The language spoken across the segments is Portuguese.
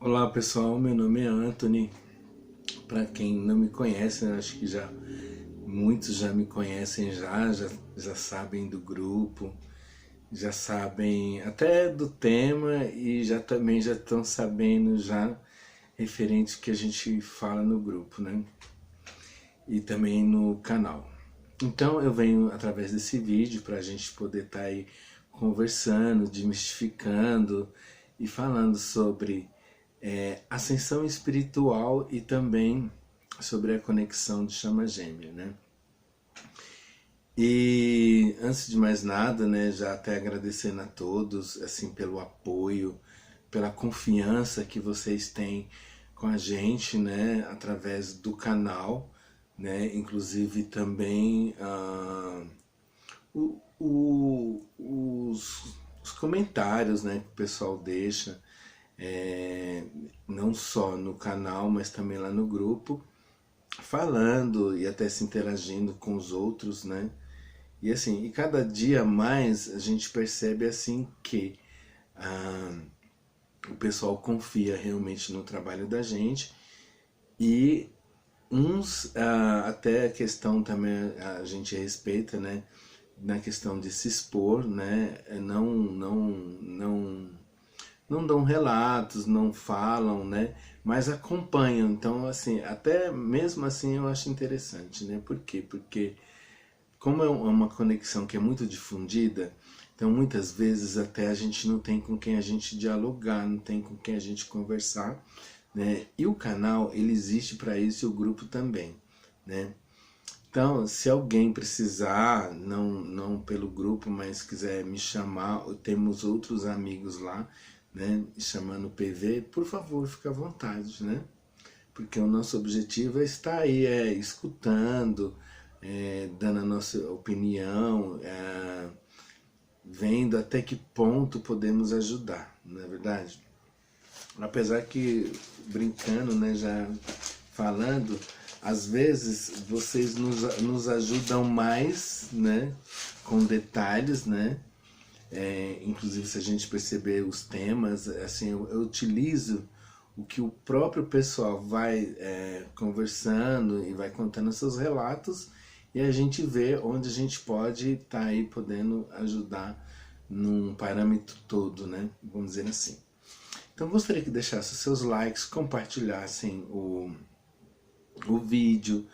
Olá pessoal, meu nome é Anthony. Para quem não me conhece, né, acho que já muitos já me conhecem já sabem do grupo, já sabem até do tema e já estão sabendo já referente que a gente fala no grupo, né? E também no canal. Então eu venho através desse vídeo para a gente poder estar aí conversando, desmistificando e falando sobre ascensão espiritual e também sobre a conexão de chama gêmea, né? E antes de mais nada, né, já até agradecendo a todos, assim, pelo apoio, pela confiança que vocês têm com a gente, né, através do canal, né, inclusive também os comentários, né, que o pessoal deixa, não só no canal, mas também lá no grupo, falando e até se interagindo com os outros, né? E assim, e cada dia mais a gente percebe assim que ah, o pessoal confia realmente no trabalho da gente e uns até a questão também a gente respeita, né? Na questão de se expor, né? Não dão relatos, não falam, né? Mas acompanham. Então, assim, até mesmo assim eu acho interessante, né? Por quê? Porque como é uma conexão que é muito difundida, então muitas vezes até a gente não tem com quem a gente dialogar, não tem com quem a gente conversar, né? E o canal, ele existe para isso e o grupo também, né? Então, se alguém precisar, não pelo grupo, mas quiser me chamar, temos outros amigos lá, né, chamando PV, por favor, fique à vontade, né? Porque o nosso objetivo é estar aí, escutando, dando a nossa opinião, vendo até que ponto podemos ajudar, não é verdade? Apesar que, brincando, né, já falando, às vezes vocês nos ajudam mais, né, com detalhes, né, inclusive se a gente perceber os temas, assim, eu utilizo o que o próprio pessoal vai conversando e vai contando seus relatos e a gente vê onde a gente pode estar aí podendo ajudar num parâmetro todo, né, vamos dizer assim. Então gostaria que deixasse os seus likes, compartilhassem o vídeo,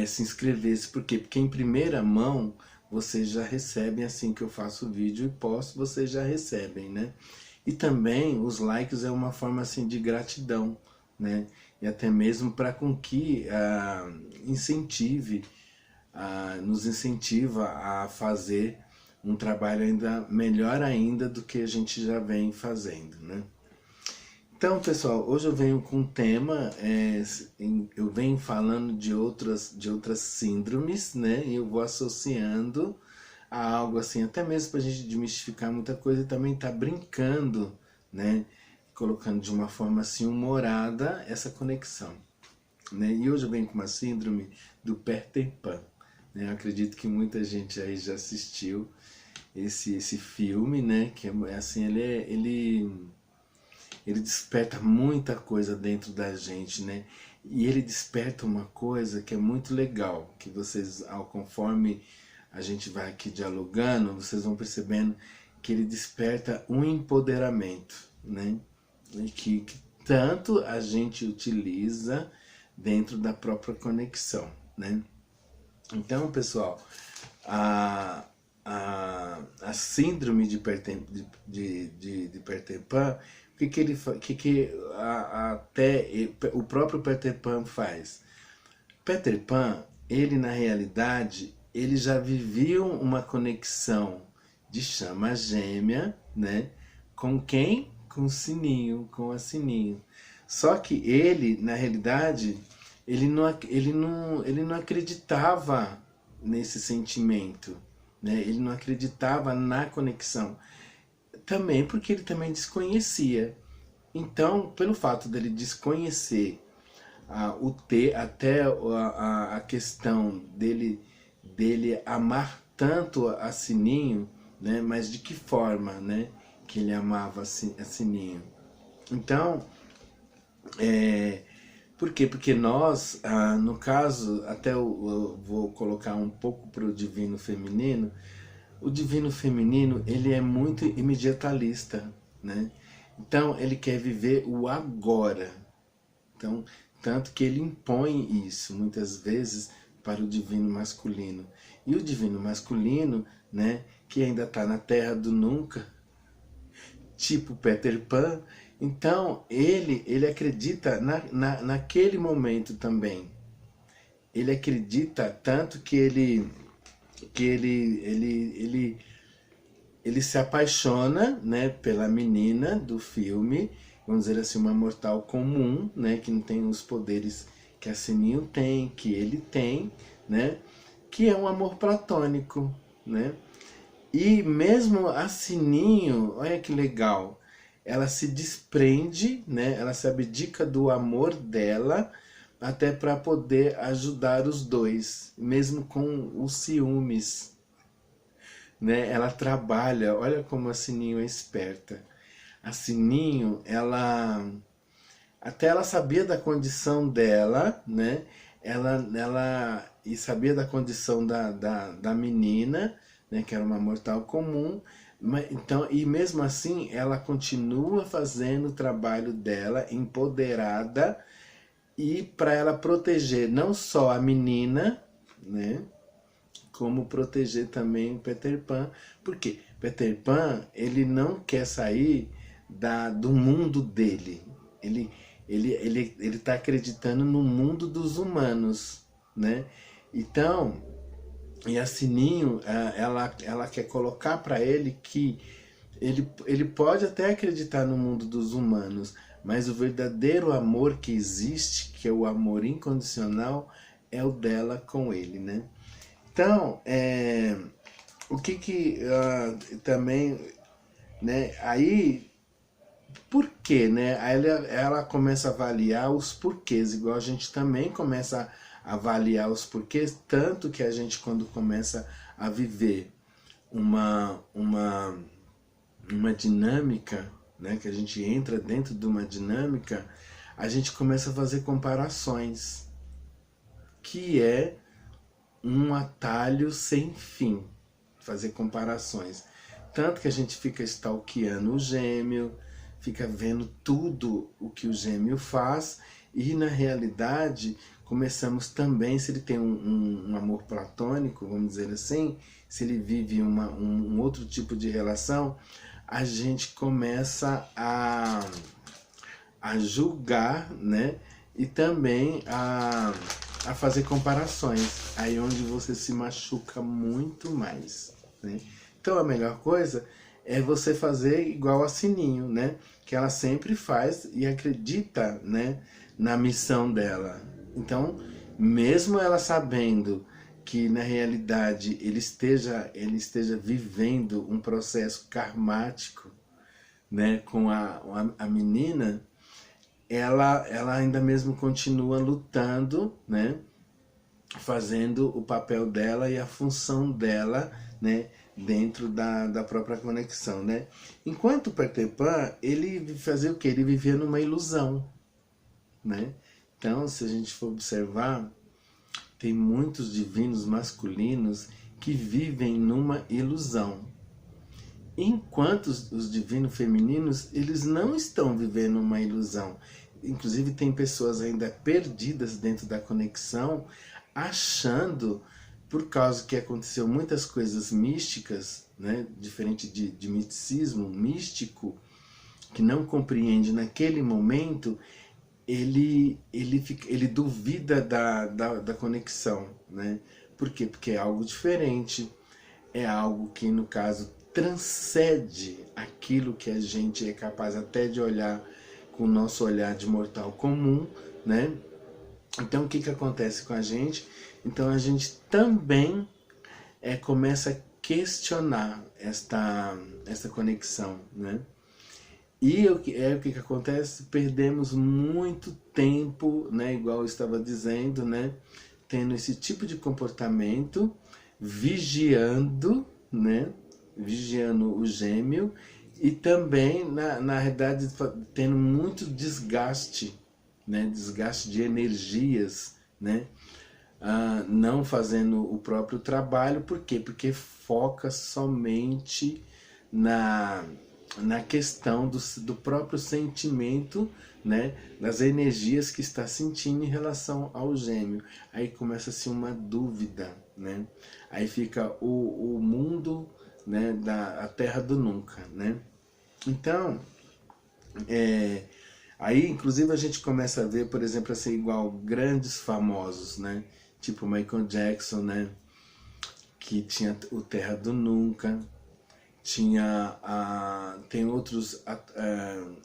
se inscrevesse, por quê? Porque em primeira mão vocês já recebem assim que eu faço o vídeo e posto, vocês já recebem, né? E também os likes é uma forma assim de gratidão, né? E até mesmo para com que incentive, nos incentiva a fazer um trabalho ainda melhor ainda do que a gente já vem fazendo, né? Então, pessoal, hoje eu venho com um tema, eu venho falando de outras síndromes, né? E eu vou associando a algo assim, até mesmo para a gente desmistificar muita coisa e também tá brincando, né? Colocando de uma forma assim humorada essa conexão, né? E hoje eu venho com uma síndrome do Peter Pan, né? Eu acredito que muita gente aí já assistiu esse filme, né? Que é assim, ele desperta muita coisa dentro da gente, né? E ele desperta uma coisa que é muito legal, que vocês, ao conforme a gente vai aqui dialogando, vocês vão percebendo que ele desperta um empoderamento, né? E que tanto a gente utiliza dentro da própria conexão, né? Então, pessoal, a síndrome de Peter Pan, até o próprio Peter Pan faz? Peter Pan, ele na realidade, ele já vivia uma conexão de chama gêmea, né? Com quem? Com o Sininho, com a Sininho. Só que ele, na realidade, ele não acreditava nesse sentimento, né? Ele não acreditava na conexão. Também porque ele também desconhecia. Então, pelo fato dele desconhecer até a questão dele amar tanto a Sininho, né? Mas de que forma, né? Que ele amava a Sininho. Então, Por quê? Porque nós, no caso, até eu vou colocar um pouco para o divino feminino. O divino feminino, ele é muito imediatalista, né? Então, ele quer viver o agora. Então, tanto que ele impõe isso, muitas vezes, para o divino masculino. E o divino masculino, né, que ainda está na terra do nunca, tipo Peter Pan, então ele acredita naquele momento também. Ele acredita tanto que ele se apaixona, né, pela menina do filme, vamos dizer assim, uma mortal comum, né, que não tem os poderes que a Sininho tem, que ele tem, né, que é um amor platônico, né. E mesmo a Sininho, olha que legal, ela se desprende, né, ela se abdica do amor dela, até para poder ajudar os dois, mesmo com os ciúmes, né? Ela trabalha, olha como a Sininho é esperta. A Sininho, até ela sabia da condição dela, né? E sabia da condição da menina, né? Que era uma mortal comum. Então, e mesmo assim, ela continua fazendo o trabalho dela, empoderada, e para ela proteger não só a menina, né? Como proteger também o Peter Pan. Por quê? Peter Pan, ele não quer sair do mundo dele. Ele tá acreditando no mundo dos humanos, né? Então, e a Sininho, ela quer colocar para ele que ele pode até acreditar no mundo dos humanos, mas o verdadeiro amor que existe, que é o amor incondicional, é o dela com ele, né? Então, o que também, né, aí, por quê, né? Aí ela começa a avaliar os porquês, igual a gente também começa a avaliar os porquês, tanto que a gente, quando começa a viver uma dinâmica, né, que a gente entra dentro de uma dinâmica, a gente começa a fazer comparações, que é um atalho sem fim, fazer comparações. Tanto que a gente fica stalkeando o gêmeo, fica vendo tudo o que o gêmeo faz, e na realidade começamos também, se ele tem um amor platônico, vamos dizer assim, se ele vive um outro tipo de relação, a gente começa a julgar, né? E também a fazer comparações, aí onde você se machuca muito mais, né? Então a melhor coisa é você fazer igual a Sininho, né? Que ela sempre faz e acredita, né, na missão dela. Então, mesmo ela sabendo que na realidade ele esteja vivendo um processo karmático, né, com a menina, ela ainda mesmo continua lutando, né, fazendo o papel dela e a função dela, né, dentro da própria conexão, né. Enquanto o Peter Pan, ele fazia o quê? Ele vivia numa ilusão, né. Então, se a gente for observar, tem muitos divinos masculinos que vivem numa ilusão. Enquanto os divinos femininos, eles não estão vivendo uma ilusão. Inclusive tem pessoas ainda perdidas dentro da conexão, achando, por causa que aconteceu muitas coisas místicas, né, diferente de misticismo, místico, que não compreende naquele momento, ele duvida da conexão, né? Por quê? Porque é algo diferente, é algo que, no caso, transcende aquilo que a gente é capaz até de olhar com o nosso olhar de mortal comum, né? Então, o que acontece com a gente? Então, a gente também começa a questionar esta conexão, né? E o que acontece? Perdemos muito tempo, né? Igual eu estava dizendo, né? Tendo esse tipo de comportamento, vigiando, né? Vigiando o gêmeo, e também, na realidade, tendo muito desgaste, né? Desgaste de energias, né? Não fazendo o próprio trabalho. Por quê? Porque foca somente na questão do próprio sentimento, né, das energias que está sentindo em relação ao gêmeo. Aí começa-se uma dúvida, né? Aí fica o mundo, né, a terra do nunca, né? Então, aí inclusive a gente começa a ver, por exemplo, assim, igual grandes famosos, né? Tipo Michael Jackson, né? Que tinha o Terra do Nunca. Tem outros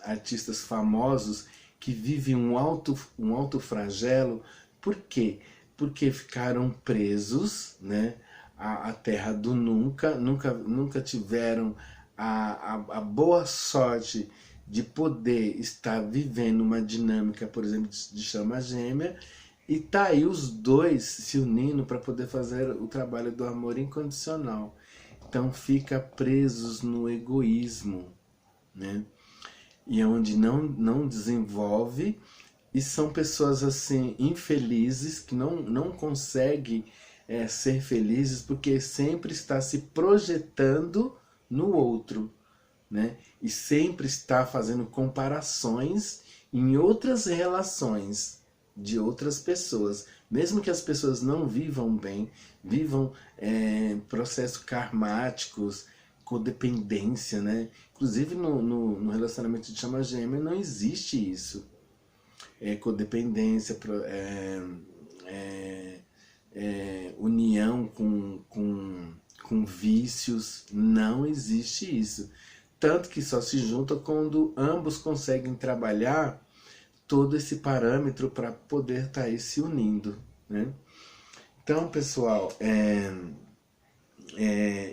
artistas famosos que vivem um alto flagelo. Por quê? Porque ficaram presos, né, à terra do nunca tiveram a boa sorte de poder estar vivendo uma dinâmica, por exemplo, de chama gêmea, e tá aí os dois se unindo para poder fazer o trabalho do amor incondicional. Então fica presos no egoísmo, né? E é onde não desenvolve, e são pessoas assim infelizes que não conseguem ser felizes porque sempre está se projetando no outro, né? E sempre está fazendo comparações em outras relações de outras pessoas, mesmo que as pessoas não vivam bem, vivam processos karmáticos, codependência, né? Inclusive no relacionamento de chama gêmea não existe isso. Codependência, união com vícios, não existe isso. Tanto que só se junta quando ambos conseguem trabalhar todo esse parâmetro para poder estar aí se unindo, né? Então, pessoal,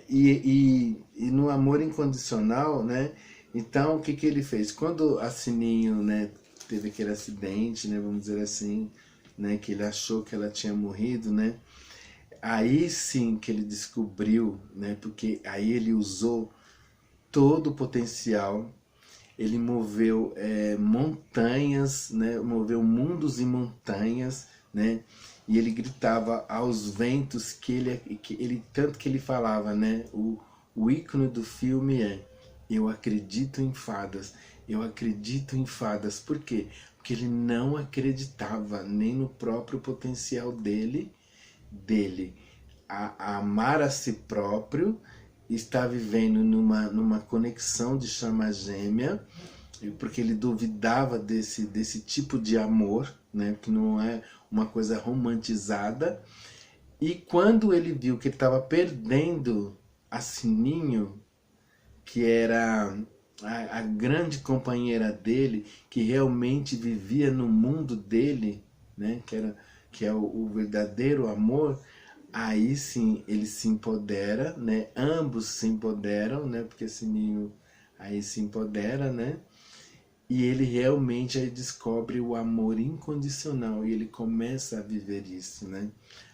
e no amor incondicional, né? Então, o que ele fez? Quando a Sininho, né, teve aquele acidente, né, vamos dizer assim, né, que ele achou que ela tinha morrido, né? Aí sim que ele descobriu, né? Porque aí ele usou todo o potencial. Ele moveu montanhas, né? Moveu mundos e montanhas, né? E ele gritava aos ventos que ele tanto que ele falava, né? O ícone do filme é: eu acredito em fadas, eu acredito em fadas. Por quê? Porque ele não acreditava nem no próprio potencial dele a amar a si próprio, está vivendo numa conexão de chama gêmea, porque ele duvidava desse tipo de amor, né, que não é uma coisa romantizada. E quando ele viu que ele estava perdendo a Sininho, que era a grande companheira dele, que realmente vivia no mundo dele, né, que é o verdadeiro amor, aí sim ele se empodera, né? Ambos se empoderam, né? Porque Sininho aí se empodera, né? E ele realmente aí descobre o amor incondicional e ele começa a viver isso, né?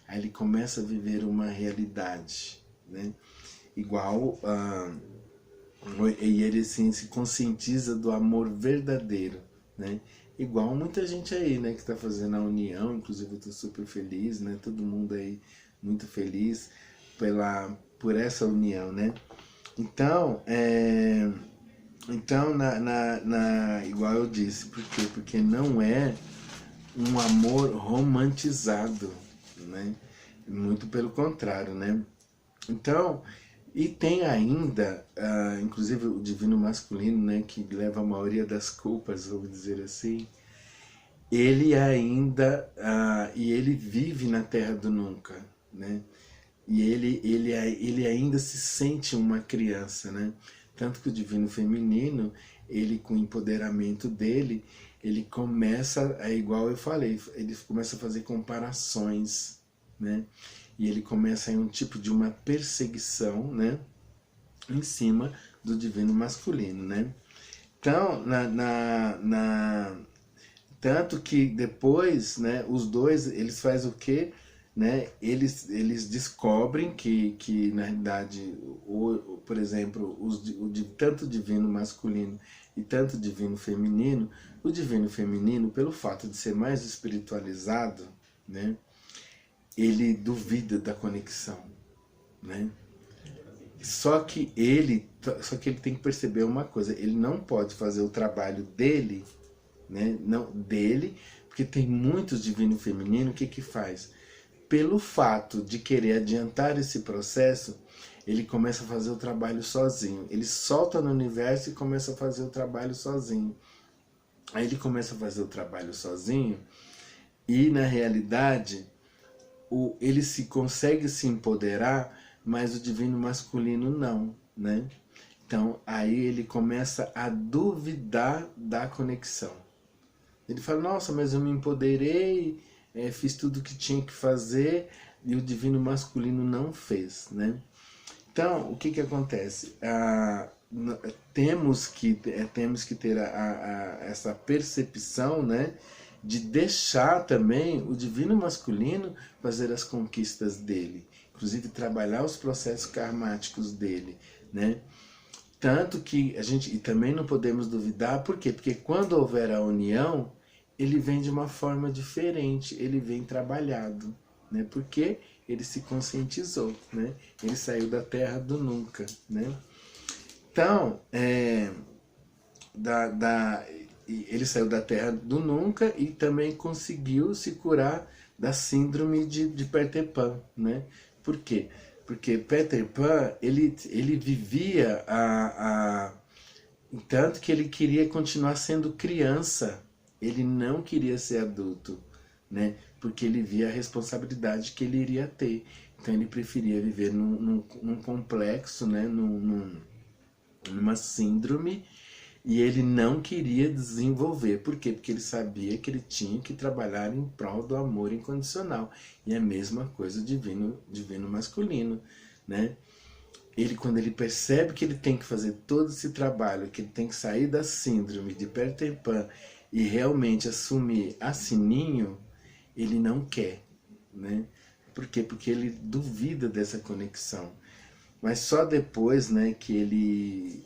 Aí ele começa a viver uma realidade, né? Igual e ele assim se conscientiza do amor verdadeiro, né? Igual muita gente aí, né, que está fazendo a união, inclusive eu estou super feliz, né? Todo mundo aí muito feliz por essa união, né? Então, igual eu disse, por quê? Porque não é um amor romantizado, né? Muito pelo contrário, né? Então, e tem ainda, inclusive o divino masculino, né, que leva a maioria das culpas, vamos dizer assim, ele ainda, e ele vive na terra do nunca, né? E ele ainda se sente uma criança, né? Tanto que o divino feminino, ele com o empoderamento dele, ele começa, igual eu falei, ele começa a fazer comparações, né? E ele começa em um tipo de uma perseguição, né, em cima do divino masculino, né? Então, tanto que depois, né, os dois, eles fazem o quê? Né? Eles descobrem que na realidade, por exemplo, tanto divino masculino e tanto divino feminino O divino feminino, pelo fato de ser mais espiritualizado, né, ele duvida da conexão, né? Só que ele tem que perceber uma coisa, ele não pode fazer o trabalho dele, né, não dele, porque tem muitos divinos femininos, o que que faz? Pelo fato de querer adiantar esse processo, ele começa a fazer o trabalho sozinho. Ele solta no universo e começa a fazer o trabalho sozinho. Aí ele começa a fazer o trabalho sozinho e, na realidade, ele consegue se empoderar, mas o divino masculino não, né? Então, aí ele começa a duvidar da conexão. Ele fala, nossa, mas eu me empoderei, fiz tudo o que tinha que fazer, e o divino masculino não fez, né? Então, o que que acontece? Temos que ter essa percepção, né, de deixar também o divino masculino fazer as conquistas dele, inclusive trabalhar os processos karmáticos dele, né? Tanto que e também não podemos duvidar, por quê? Porque quando houver a união, ele vem de uma forma diferente, ele vem trabalhado, né? Porque ele se conscientizou, né? Ele saiu da terra do nunca, né? Então, ele saiu da terra do nunca e também conseguiu se curar da síndrome de Peter Pan, né? Por quê? Porque Peter Pan, ele vivia tanto que ele queria continuar sendo criança, ele não queria ser adulto, né? Porque ele via a responsabilidade que ele iria ter. Então ele preferia viver num complexo, né? Numa síndrome, e ele não queria desenvolver. Por quê? Porque ele sabia que ele tinha que trabalhar em prol do amor incondicional. E a mesma coisa o divino masculino, né? Quando ele percebe que ele tem que fazer todo esse trabalho, que ele tem que sair da síndrome de Peter Pan e realmente assumir a Sininho, ele não quer, né? Por quê? Porque ele duvida dessa conexão. Mas só depois, né, que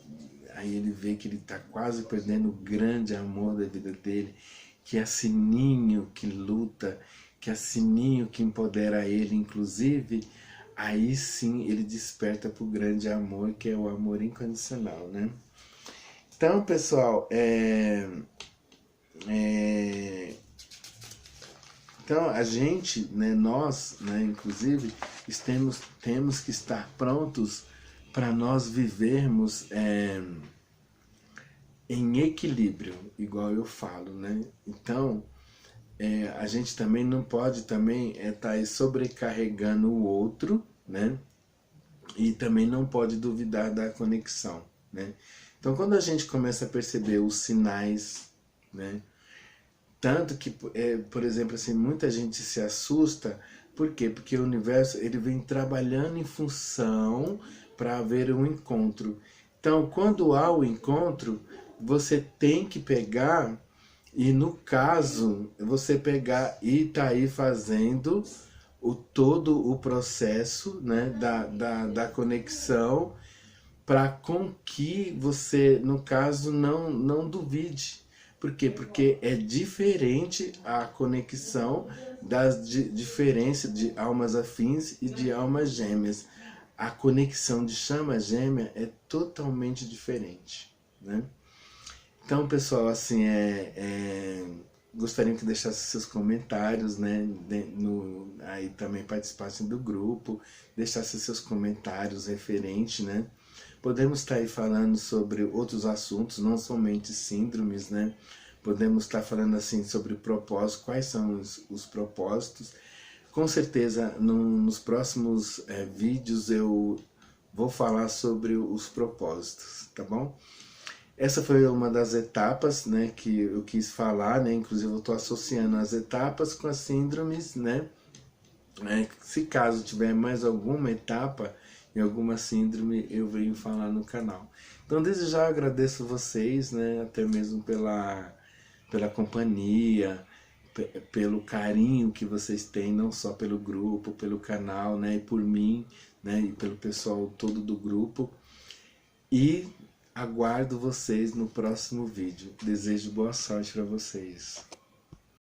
aí ele vê que ele está quase perdendo o grande amor da vida dele, que é a Sininho que luta, que é a Sininho que empodera ele, inclusive, aí sim ele desperta para o grande amor, que é o amor incondicional, né? Então, pessoal, então a gente, né, nós, né, inclusive, temos que estar prontos para nós vivermos em equilíbrio, igual eu falo, né? Então, a gente também não pode também estar sobrecarregando o outro, né? E também não pode duvidar da conexão, né? Então, quando a gente começa a perceber os sinais, né? Tanto que, por exemplo, assim, muita gente se assusta, por quê? Porque o universo ele vem trabalhando em função para haver um encontro. Então, quando há o encontro, você tem que pegar, e no caso, você pegar e tá aí fazendo todo o processo, né, da conexão, para com que você, no caso, não duvide. Por quê? Porque é diferente a conexão das diferenças de almas afins e de almas gêmeas. A conexão de chama gêmea é totalmente diferente, né? Então, pessoal, assim, gostaria que deixassem seus comentários, né? Aí também participassem do grupo, deixassem seus comentários referentes, né? Podemos estar aí falando sobre outros assuntos, não somente síndromes, né? Podemos estar falando assim sobre propósitos, quais são os propósitos. Com certeza, nos próximos vídeos eu vou falar sobre os propósitos, tá bom? Essa foi uma das etapas, né, que eu quis falar, né? Inclusive eu estou associando as etapas com as síndromes, né? Se caso tiver mais alguma etapa e alguma síndrome, eu venho falar no canal. Então, desde já agradeço vocês, né, até mesmo pela companhia, pelo carinho que vocês têm, não só pelo grupo, pelo canal, né, e por mim, né, e pelo pessoal todo do grupo. E Aguardo vocês no próximo vídeo. Desejo boa sorte para vocês.